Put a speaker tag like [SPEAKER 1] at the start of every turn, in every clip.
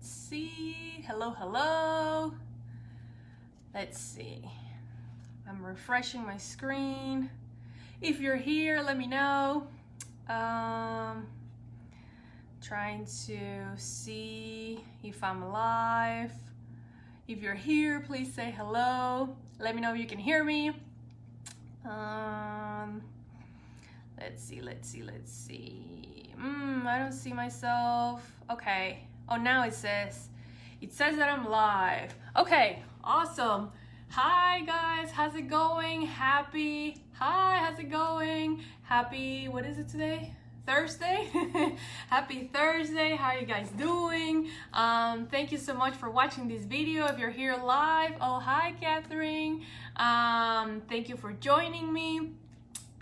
[SPEAKER 1] Let's see. Hello, hello. Let's see. I'm refreshing my screen. If you're here, let me know. Trying to see if I'm live. If you're here, please say hello. Let me know if you can hear me. Let's see. I don't see myself. Okay. Oh, now it says that I'm live. Okay, awesome. Hi guys, how's it going? How's it going? Happy, what is it today? Thursday? Happy Thursday. How are you guys doing? Thank you so much for watching this video. If you're here live, oh, hi Catherine. Thank you for joining me.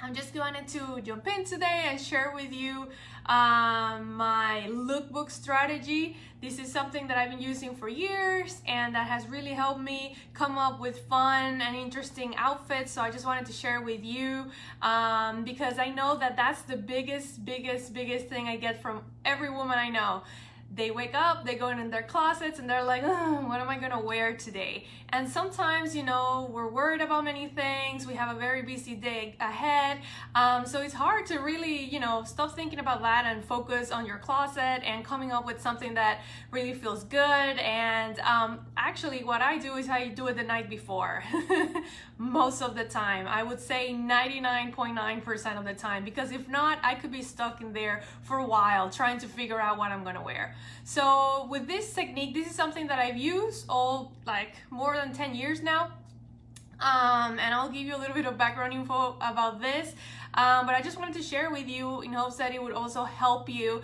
[SPEAKER 1] I'm just wanted to jump in today and share with you my lookbook strategy. This is something that I've been using for years and that has really helped me come up with fun and interesting outfits. So I just wanted to share with you because I know that that's the biggest thing I get from every woman I know. They wake up, they go in their closets and they're like, oh, what am I gonna wear today? And sometimes, you know, we're worried about many things. We have a very busy day ahead. So it's hard to really, you know, stop thinking about that and focus on your closet and coming up with something that really feels good. And actually what I do is I do it the night before. Most of the time. I would say 99.9% of the time, because if not, I could be stuck in there for a while trying to figure out what I'm gonna wear. So with this technique, this is something that I've used more than 10 years now. And I'll give you a little bit of background info about this. But I just wanted to share with you in hopes that it would also help you.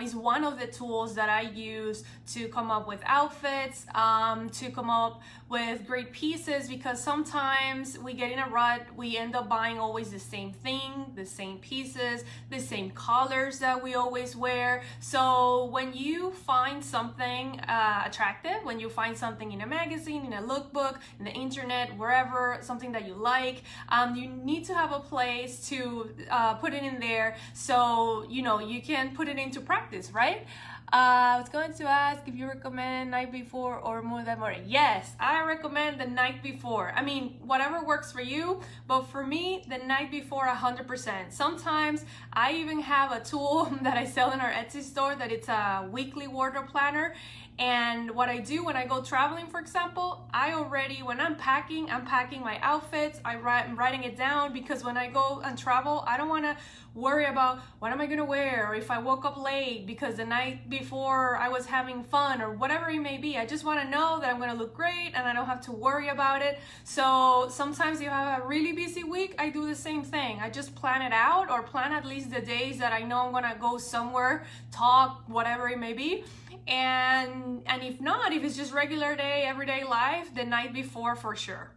[SPEAKER 1] Is one of the tools that I use to come up with outfits, to come up with great pieces, because sometimes we get in a rut, we end up buying always the same thing, the same pieces, the same colors that we always wear. So when you find something attractive, when you find something in a magazine, in a lookbook, in the internet, wherever, something that you like, you need to have a place to put it in there so you know you can put it into practice, right? I was going to ask if you recommend night before or more than morning. Yes, I recommend the night before. I mean, whatever works for you, but for me, the night before 100%. Sometimes I even have a tool that I sell in our Etsy store that it's a weekly wardrobe planner. And what I do when I go traveling, for example, when I'm packing my outfits, I'm writing it down, because when I go and travel, I don't want to worry about what am I going to wear, or if I woke up late because the night before I was having fun, or whatever it may be. I just want to know that I'm going to look great and I don't have to worry about it. So sometimes if you have a really busy week, I do the same thing. I just plan it out, or plan at least the days that I know I'm going to go somewhere, talk, whatever it may be. And if not, if it's just regular day, everyday life, the night before for sure.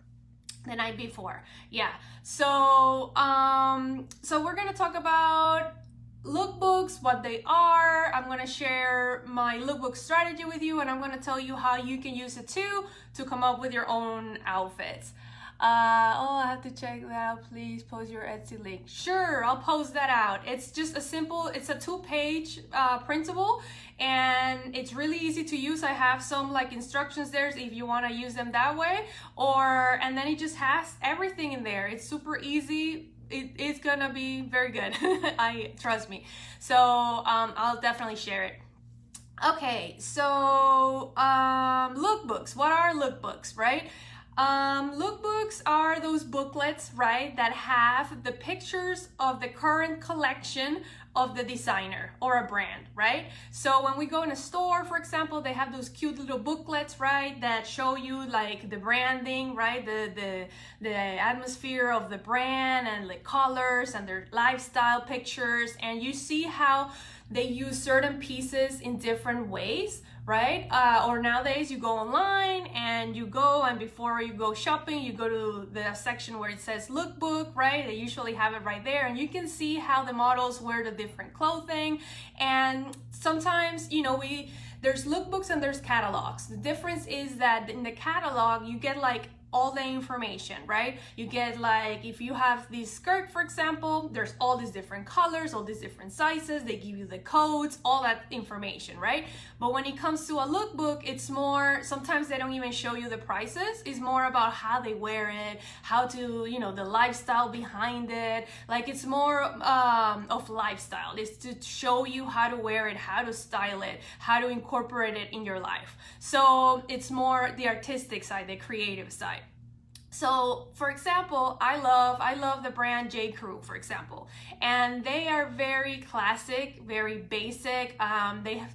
[SPEAKER 1] The night before, yeah. So so we're gonna talk about lookbooks, what they are. I'm gonna share my lookbook strategy with you, and I'm gonna tell you how you can use it too to come up with your own outfits. Oh, I have to check that out. Please post your Etsy link. Sure, I'll post that out. It's just it's a 2-page printable, and it's really easy to use. I have some instructions there if you want to use them that way, and then it just has everything in there. It's super easy. It's gonna be very good. Trust me. So I'll definitely share it. Okay, so lookbooks. What are lookbooks, right? Lookbooks are those booklets, right, that have the pictures of the current collection of the designer or a brand, right? So when we go in a store, for example, they have those cute little booklets, right, that show you the branding, right, the atmosphere of the brand and the colors and their lifestyle pictures, and you see how they use certain pieces in different ways, right? Or nowadays you go online and before you go shopping, you go to the section where it says lookbook, right? They usually have it right there, and you can see how the models wear the different clothing. And sometimes, you know, there's lookbooks and there's catalogs. The difference is that in the catalog, you get all the information, right? You get like, if you have this skirt, for example, there's all these different colors, all these different sizes, they give you the codes, all that information, right? But when it comes to a lookbook, it's more, sometimes they don't even show you the prices. It's more about how they wear it, how to, you know, the lifestyle behind it. Like, it's more of lifestyle. It's to show you how to wear it, how to style it, how to incorporate it in your life. So it's more the artistic side, the creative side. So, for example, I love the brand J. Crew, for example, and they are very classic, very basic.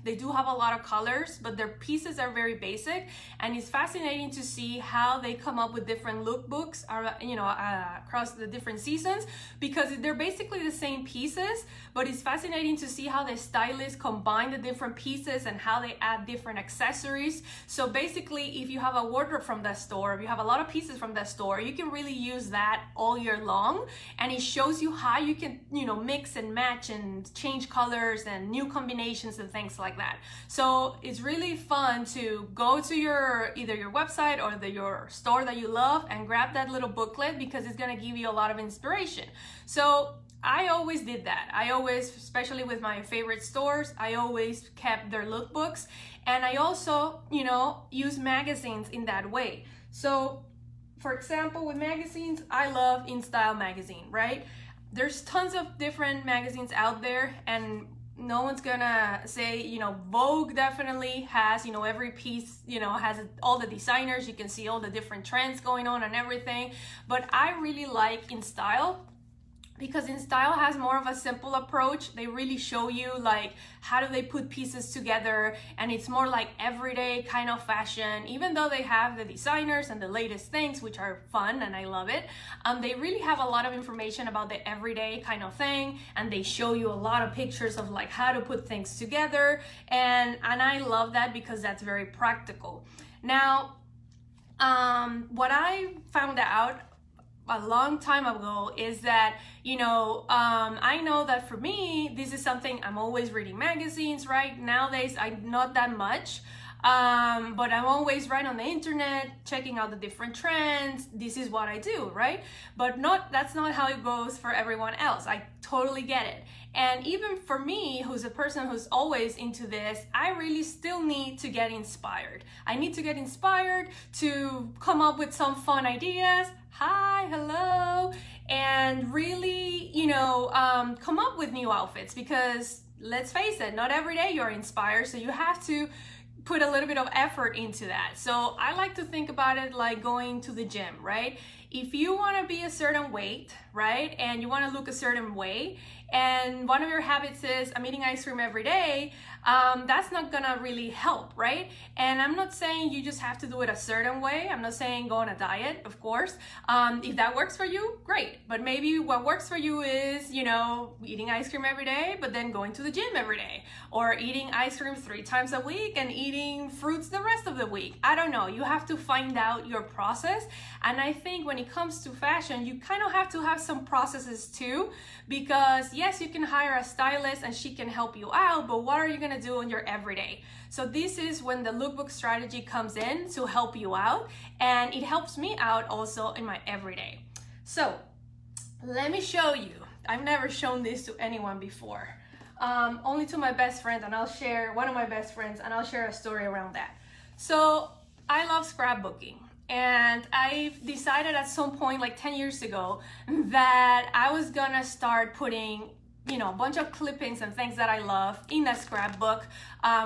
[SPEAKER 1] They do have a lot of colors, but their pieces are very basic, and it's fascinating to see how they come up with different lookbooks, across the different seasons, because they're basically the same pieces, but it's fascinating to see how the stylists combine the different pieces and how they add different accessories. So basically, if you have a wardrobe from that store, if you have a lot of pieces from that store, you can really use that all year long, and it shows you how you can, you know, mix and match and change colors and new combinations and things like that. So it's really fun to go to either your website or your store that you love and grab that little booklet, because it's going to give you a lot of inspiration. So I always did that. I always, especially with my favorite stores, I always kept their lookbooks, and I also, you know, use magazines in that way. So for example, with magazines, I love InStyle magazine, right? There's tons of different magazines out there, and no one's gonna say, you know, Vogue definitely has, you know, every piece, you know, has all the designers. You can see all the different trends going on and everything. But I really like InStyle, because InStyle has more of a simple approach. They really show you like how do they put pieces together, and it's more like everyday kind of fashion. Even though they have the designers and the latest things, which are fun and I love it, they really have a lot of information about the everyday kind of thing, and they show you a lot of pictures of like how to put things together, and I love that because that's very practical. Now, what I found out a long time ago is that, you know, I know that for me, this is something, I'm always reading magazines, right? Nowadays, I'm not that much, but I'm always right on the internet, checking out the different trends. This is what I do, right? But that's not how it goes for everyone else. I totally get it. And even for me, who's a person who's always into this, I really still need to get inspired. I need to get inspired to come up with some fun ideas. Hi, hello, and really, you know, come up with new outfits, because let's face it, not every day you're inspired, so you have to put a little bit of effort into that. So I like to think about it like going to the gym, right? If you want to be a certain weight, right, and you want to look a certain way, and one of your habits is I'm eating ice cream every day, that's not gonna really help, right? And I'm not saying you just have to do it a certain way. I'm not saying go on a diet, of course. If that works for you, great. But maybe what works for you is, you know, eating ice cream every day, but then going to the gym every day, or eating ice cream 3 times a week and eating fruits the rest of the week. I don't know. You have to find out your process. And I think when it comes to fashion, you kind of have to have some processes too, because yes, you can hire a stylist and she can help you out, but what are you gonna do on your everyday? So this is when the lookbook strategy comes in to help you out, and it helps me out also in my everyday. So let me show you. I've never shown this to anyone before, only to my best friend, and I'll share one of my best friends, and I'll share a story around that. So I love scrapbooking. And I decided at some point, like 10 years ago, that I was gonna start putting, you know, a bunch of clippings and things that I love in a scrapbook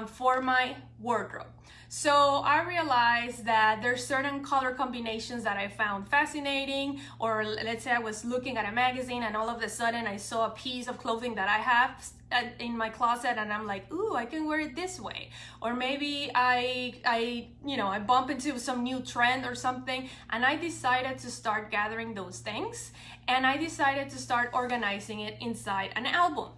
[SPEAKER 1] for my wardrobe. So I realized that there's certain color combinations that I found fascinating, or let's say I was looking at a magazine and all of a sudden I saw a piece of clothing that I have in my closet and I'm like, ooh, I can wear it this way. Or maybe I bump into some new trend or something, and I decided to start gathering those things, and I decided to start organizing it inside an album.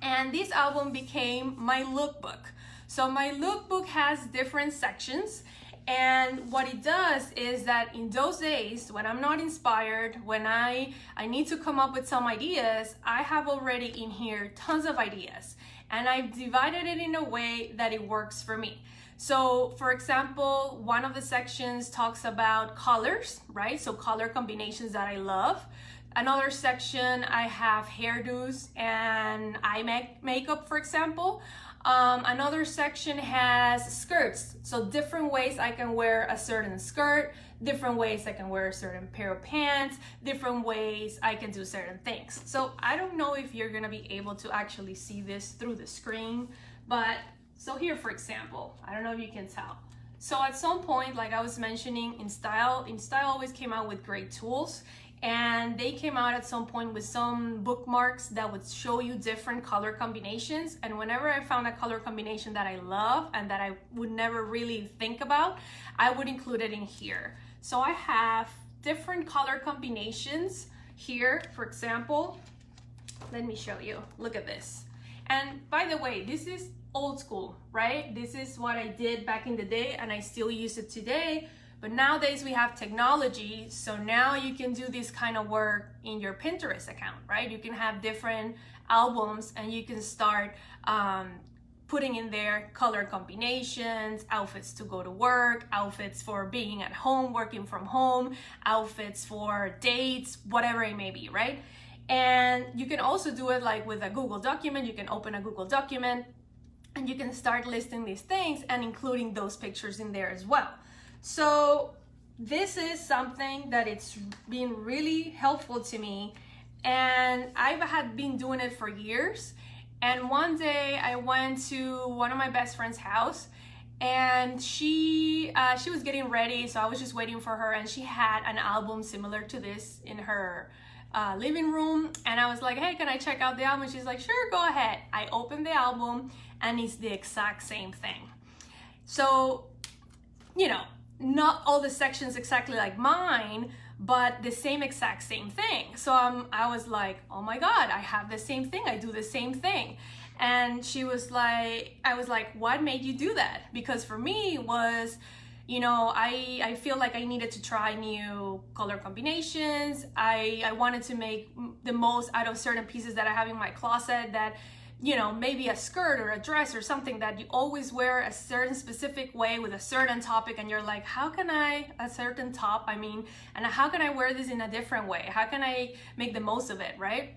[SPEAKER 1] And this album became my lookbook. So my lookbook has different sections, and what it does is that in those days when I'm not inspired, when I need to come up with some ideas, I have already in here tons of ideas. and I've divided it in a way that it works for me. So for example, one of the sections talks about colors, right? So color combinations that I love. Another section, I have hairdos and eye makeup, for example. Another section has skirts, so different ways I can wear a certain skirt, different ways I can wear a certain pair of pants, different ways I can do certain things. So I don't know if you're gonna be able to actually see this through the screen, but so here, for example, I don't know if you can tell. So at some point, like I was mentioning, InStyle always came out with great tools, and they came out at some point with some bookmarks that would show you different color combinations. And whenever I found a color combination that I love and that I would never really think about, I would include it in here. So I have different color combinations here. For example, let me show you. Look at this. And by the way, this is old school, right? This is what I did back in the day, and I still use it today. But nowadays we have technology, so now you can do this kind of work in your Pinterest account, right? You can have different albums and you can start putting in there color combinations, outfits to go to work, outfits for being at home, working from home, outfits for dates, whatever it may be, right? And you can also do it like with a Google document. You can open a Google document and you can start listing these things and including those pictures in there as well. So this is something that it's been really helpful to me, and I've had been doing it for years. And one day I went to one of my best friend's house, and she was getting ready, so I was just waiting for her, and she had an album similar to this in her living room, and I was like, hey, can I check out the album? She's like, sure, go ahead. I opened the album and it's the exact same thing. So, you know, not all the sections exactly like mine, but the exact same thing. So I was like, oh my God, I have the same thing. I do the same thing. And she was like, I was like, what made you do that? Because for me it was, you know, I feel like I needed to try new color combinations. I wanted to make the most out of certain pieces that I have in my closet that, you know, maybe a skirt or a dress or something that you always wear a certain specific way with a certain topic, and you're like, how can I, a certain top, I mean, and how can I wear this in a different way? How can I make the most of it, right?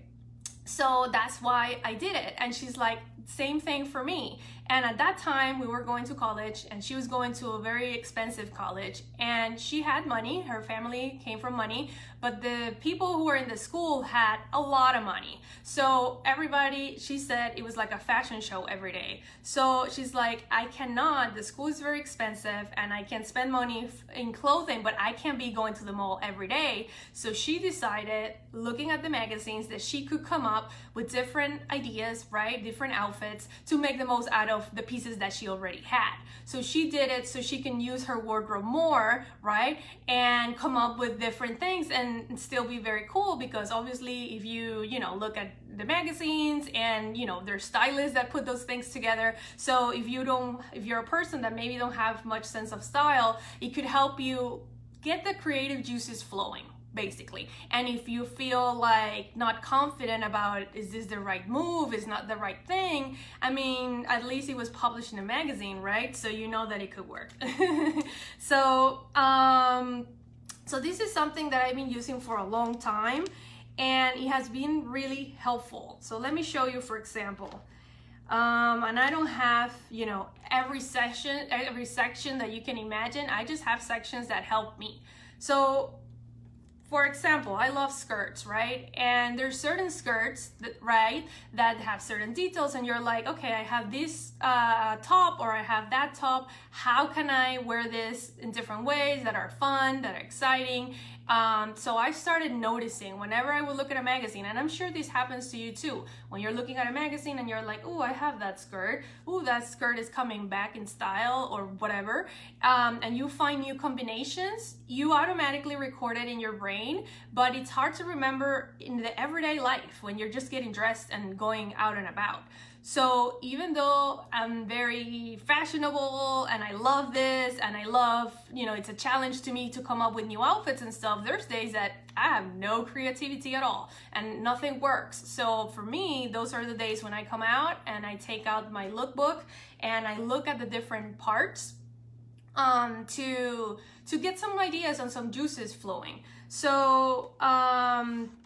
[SPEAKER 1] So that's why I did it. And she's like, same thing for me. And at that time we were going to college, and she was going to a very expensive college, and she had money, her family came from money, but the people who were in the school had a lot of money. So everybody, she said it was like a fashion show every day. So she's like, I cannot, the school is very expensive and I can spend money in clothing, but I can't be going to the mall every day. So she decided, looking at the magazines, that she could come up with different ideas, right? Different outfits to make the most out of the pieces that she already had. So she did it so she can use her wardrobe more, right? And come up with different things and still be very cool, because obviously if you know, look at the magazines and, you know, there's stylists that put those things together. So if you're a person that maybe don't have much sense of style, it could help you get the creative juices flowing, basically. And if you feel like not confident about, is this the right move, is not the right thing, I mean, at least it was published in a magazine, right? So you know that it could work. So this is something that I've been using for a long time, and it has been really helpful. So let me show you, for example, and I don't have, you know, every section that you can imagine. I just have sections that help me. So for example, I love skirts, right? And there's certain skirts that have certain details, and you're like, okay, I have this top, or I have that top. How can I wear this in different ways that are fun, that are exciting? So I started noticing whenever I would look at a magazine, and I'm sure this happens to you too, when you're looking at a magazine and you're like, oh, I have that skirt. Oh, that skirt is coming back in style or whatever. And you find new combinations, you automatically record it in your brain, but it's hard to remember in the everyday life when you're just getting dressed and going out and about. So even though I'm very fashionable and I love this and I love, you know, it's a challenge to me to come up with new outfits and stuff, there's days that I have no creativity at all and nothing works. So for me, those are the days when I come out and I take out my lookbook and I look at the different parts to get some ideas on some juices flowing. So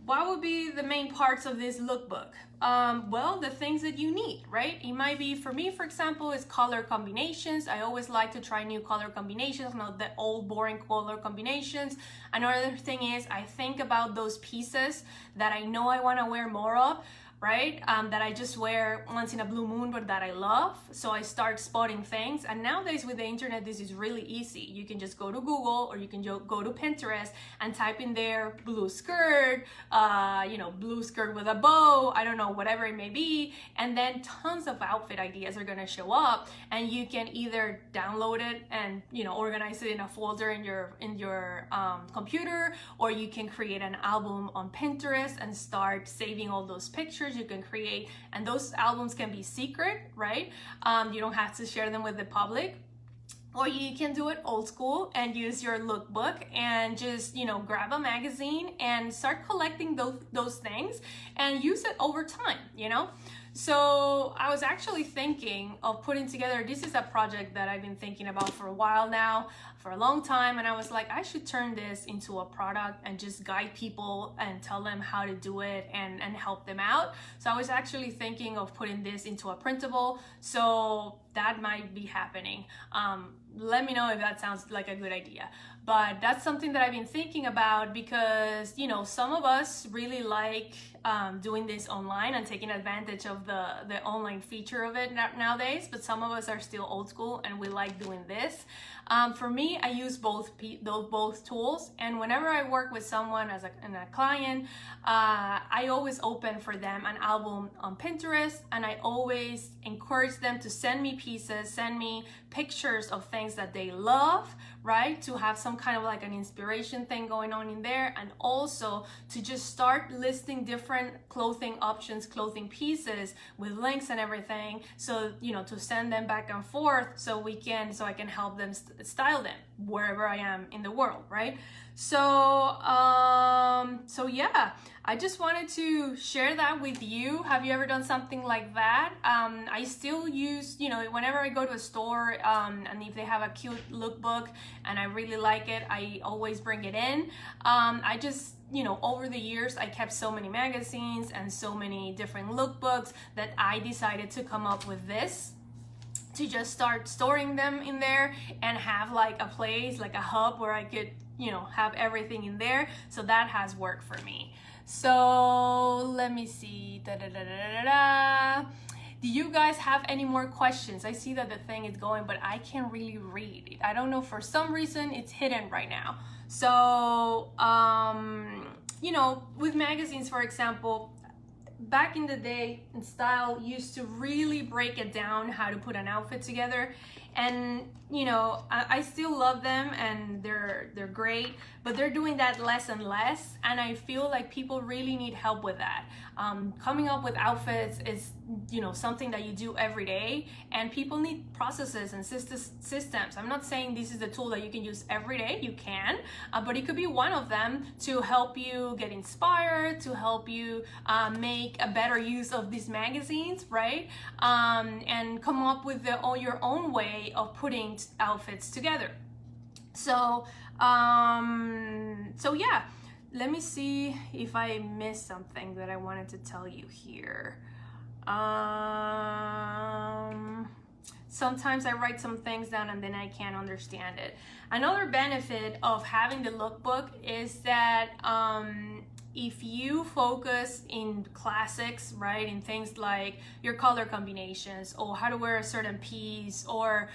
[SPEAKER 1] what would be the main parts of this lookbook? Well, the things that you need, right? It might be, for me, for example, is color combinations. I always like to try new color combinations, not the old boring color combinations. Another thing is I think about those pieces that I know I want to wear more of, right? That I just wear once in a blue moon, but that I love. So I start spotting things. And nowadays with the internet, this is really easy. You can just go to Google or you can go to Pinterest and type in there blue skirt, you know, blue skirt with a bow, I don't know, whatever it may be. And then tons of outfit ideas are gonna show up, and you can either download it and, you know, organize it in a folder in your computer, or you can create an album on Pinterest and start saving all those pictures you can create, and those albums can be secret, right? You don't have to share them with the public. Or you can do it old school and use your lookbook and just, you know, grab a magazine and start collecting those things and use it over time, you know? So I was actually thinking of putting together, this is a project that I've been thinking about for a while now, for a long time, and I was like, I should turn this into a product and just guide people and tell them how to do it and help them out. So I was actually thinking of putting this into a printable, so that might be happening. Let me know if that sounds like a good idea. But that's something that I've been thinking about because, you know, some of us really like doing this online and taking advantage of the online feature of it nowadays, but some of us are still old school and we like doing this. For me, I use both tools, and whenever I work with someone as a client, I always open for them an album on Pinterest, and I always encourage them to send me pieces, send me pictures of things that they love, right? To have some kind of like an inspiration thing going on in there, and also to just start listing different clothing options, clothing pieces with links and everything, so, you know, to send them back and forth so I can help them style them wherever I am in the world, right? So yeah, I just wanted to share that with you. Have you ever done something like that? I still use, you know, whenever I go to a store and if they have a cute lookbook and I really like it, I always bring it in. I just, you know, over the years, I kept so many magazines and so many different lookbooks that I decided to come up with this, to just start storing them in there and have like a place, like a hub where I could, you know, have everything in there. So that has worked for me. So let me see. Do you guys have any more questions? I see that the thing is going, but I can't really read it. I don't know, for some reason it's hidden right now. So, you know, with magazines, for example, back in the day, in Style used to really break it down how to put an outfit together, and you know, I still love them and they're great, but they're doing that less and less, and I feel like people really need help with that. Coming up with outfits is, you know, something that you do every day, and people need processes and systems. I'm not saying this is a tool that you can use every day. You can, but it could be one of them to help you get inspired, to help you make a better use of these magazines, right? And come up with your own way of putting outfits together. So so yeah, let me see if I missed something that I wanted to tell you here. Sometimes I write some things down and then I can't understand it. Another benefit of having the lookbook is that if you focus in classics, right, in things like your color combinations or how to wear a certain piece, or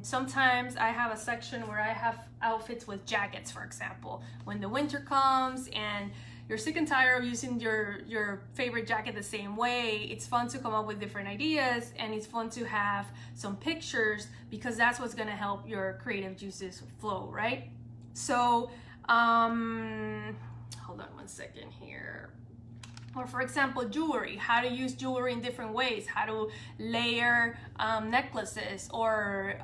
[SPEAKER 1] sometimes I have a section where I have outfits with jackets, for example. When the winter comes and you're sick and tired of using your favorite jacket the same way, it's fun to come up with different ideas, and it's fun to have some pictures, because that's what's gonna help your creative juices flow, right? So hold on one second here. Or for example, jewelry, how to use jewelry in different ways, how to layer necklaces, or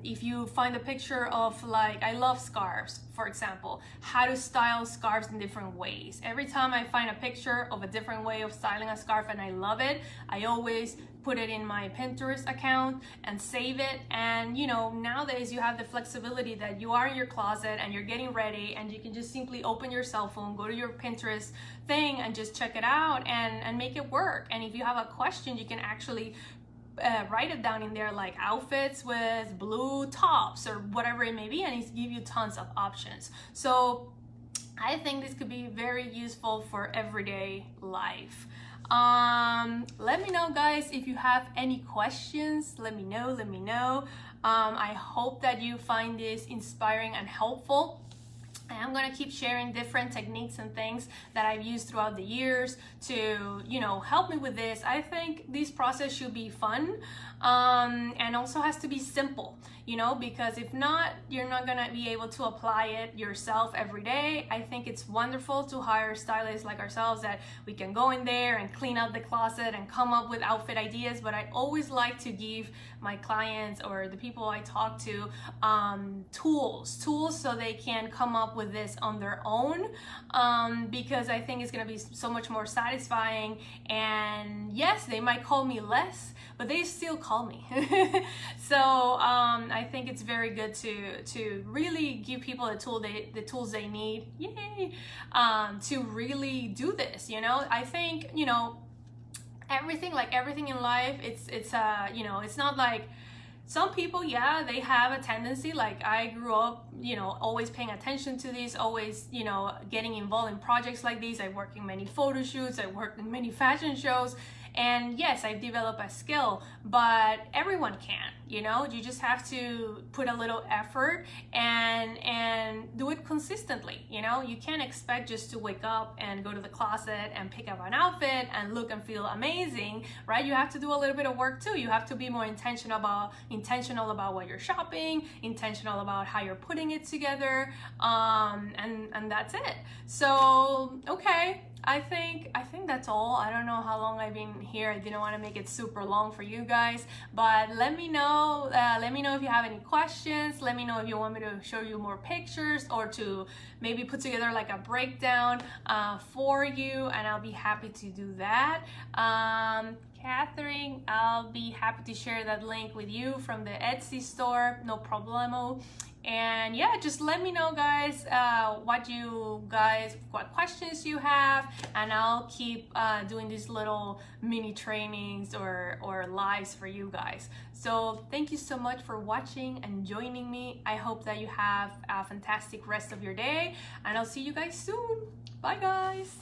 [SPEAKER 1] if you find a picture of, like, I love scarves, for example, how to style scarves in different ways. Every time I find a picture of a different way of styling a scarf and I love it, I always put it in my Pinterest account and save it. And you know, nowadays you have the flexibility that you are in your closet and you're getting ready and you can just simply open your cell phone, go to your Pinterest thing and just check it out and make it work. And if you have a question, you can actually write it down in there, like outfits with blue tops or whatever it may be, and it's give you tons of options. So I think this could be very useful for everyday life. Let me know, guys, if you have any questions. Let me know. I hope that you find this inspiring and helpful. And I'm gonna keep sharing different techniques and things that I've used throughout the years to, you know, help me with this. I think this process should be fun, and also has to be simple, you know, because if not, you're not gonna be able to apply it yourself every day. I think it's wonderful to hire stylists like ourselves that we can go in there and clean out the closet and come up with outfit ideas, but I always like to give my clients or the people I talk to tools so they can come up with this on their own, because I think it's gonna be so much more satisfying. And yes, they might call me less, but they still call me. So I think it's very good to really give people the tools they need, yay, to really do this. You know, I think, you know, everything in life, it's you know, it's not like some people, yeah, they have a tendency, like I grew up, you know, always paying attention to this, always, you know, getting involved in projects like these. I work in many photo shoots, I worked in many fashion shows, and yes, I've developed a skill, but everyone can, you know, you just have to put a little effort and do it consistently. You know, you can't expect just to wake up and go to the closet and pick up an outfit and look and feel amazing, right? You have to do a little bit of work too. You have to be more intentional about what you're shopping, intentional about how you're putting it together, and that's it. So okay, I think that's all. I don't know how long I've been here. I didn't want to make it super long for you guys, but let me know if you have any questions. Let me know if you want me to show you more pictures or to maybe put together like a breakdown for you, and I'll be happy to do that. Catherine, I'll be happy to share that link with you from the Etsy store, no problemo. And yeah, just let me know, guys, what questions you have, and I'll keep doing these little mini trainings or lives for you guys. So thank you so much for watching and joining me. I hope that you have a fantastic rest of your day, and I'll see you guys soon. Bye, guys.